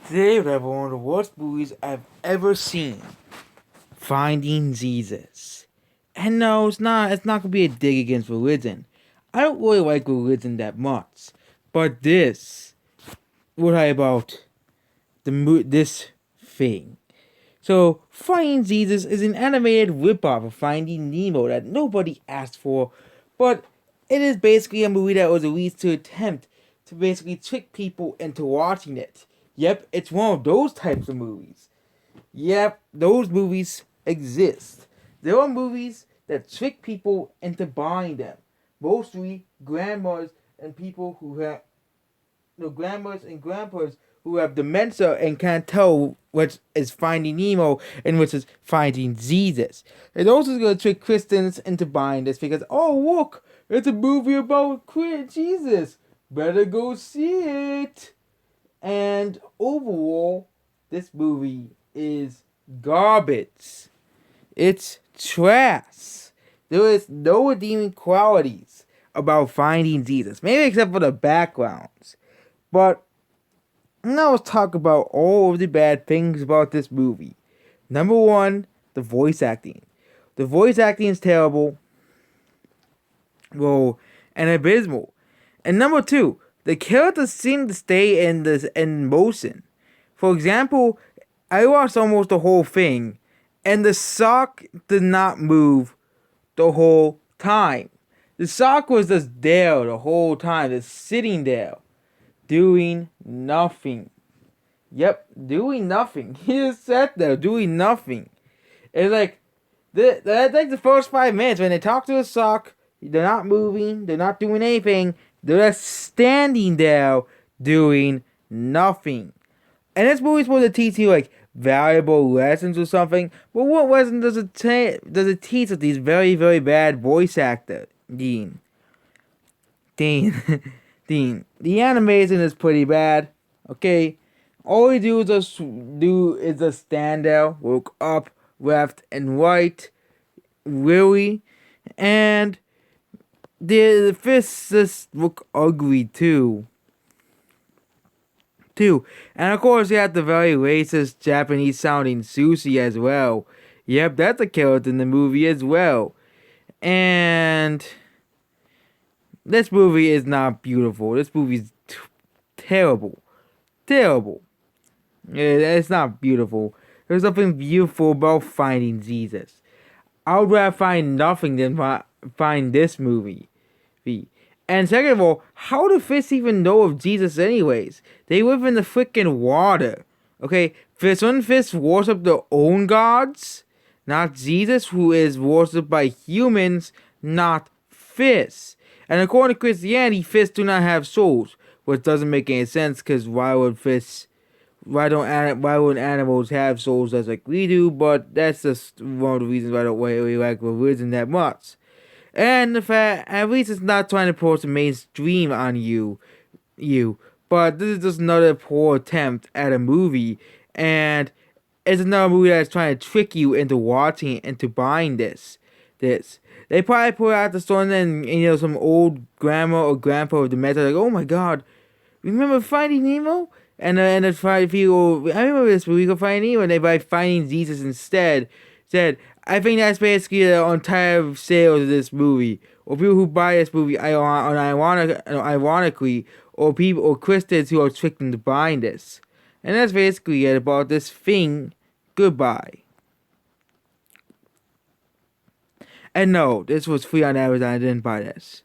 Today we have one of the worst movies I've ever seen. Finding Jesus. And no, it's not gonna be a dig against religion. I don't really like religion that much. But what I about this thing. So, Finding Jesus is an animated ripoff of Finding Nemo that nobody asked for, but it is basically a movie that was released to attempt to basically trick people into watching it. Yep, it's one of those types of movies. Yep, those movies exist. There are movies that trick people into buying them. Mostly grandmas and people who have grandmas and grandpas who have dementia and can't tell which is Finding Nemo and which is Finding Jesus. It's also going to trick Christians into buying this because, oh, look, it's a movie about Jesus. Better go see it. And overall, this movie is garbage. It's trash. There is no redeeming qualities about Finding Jesus, maybe except for the backgrounds. But now let's talk about all of the bad things about this movie. Number one, the voice acting. The voice acting is terrible, well, and abysmal. And number two, the characters seem to stay in motion. For example, I watched almost the whole thing, and the sock did not move the whole time. The sock was just there the whole time, just sitting there, doing nothing. Yep, doing nothing. He just sat there doing nothing. It's like that's like the first 5 minutes when they talk to the sock. They're not moving. They're not doing anything. They're just standing there doing nothing. And this movie's supposed to teach you like valuable lessons or something. But what lesson does it teach of these very very bad voice actor Dean? Dean. The animation is pretty bad. Okay, all you do is just stand there, look up, left, and right, really, and the fists just look ugly too. And of course you have the very racist Japanese sounding Sushi as well. Yep, that's a character in the movie as well. And this movie is not beautiful. This movie is terrible. Terrible. It's not beautiful. There's nothing beautiful about Finding Jesus. I would rather find nothing than find this movie. And second of all, how do fish even know of Jesus anyways? They live in the freaking water. Okay, some fish worship their own gods, not Jesus, who is worshipped by humans, not fish. And according to Christianity, fish do not have souls, which doesn't make any sense because why would animals have souls as like we do? But that's just one of the reasons why I don't really like religion that much. And the fact, at least it's not trying to force a mainstream on you. But this is just another poor attempt at a movie, and it's another movie that's trying to trick you into watching it, into buying this. They probably put out the store and some old grandma or grandpa with the method like, oh my god, remember Finding Nemo? And the five people, I remember this movie called Finding Nemo, and they by Finding Jesus instead. Said, I think that's basically the entire sales of this movie. Or people who buy this movie ironically, or people or Christians who are tricked into buying this. And that's basically it about this thing. Goodbye. And no, this was free on Amazon. I didn't buy this.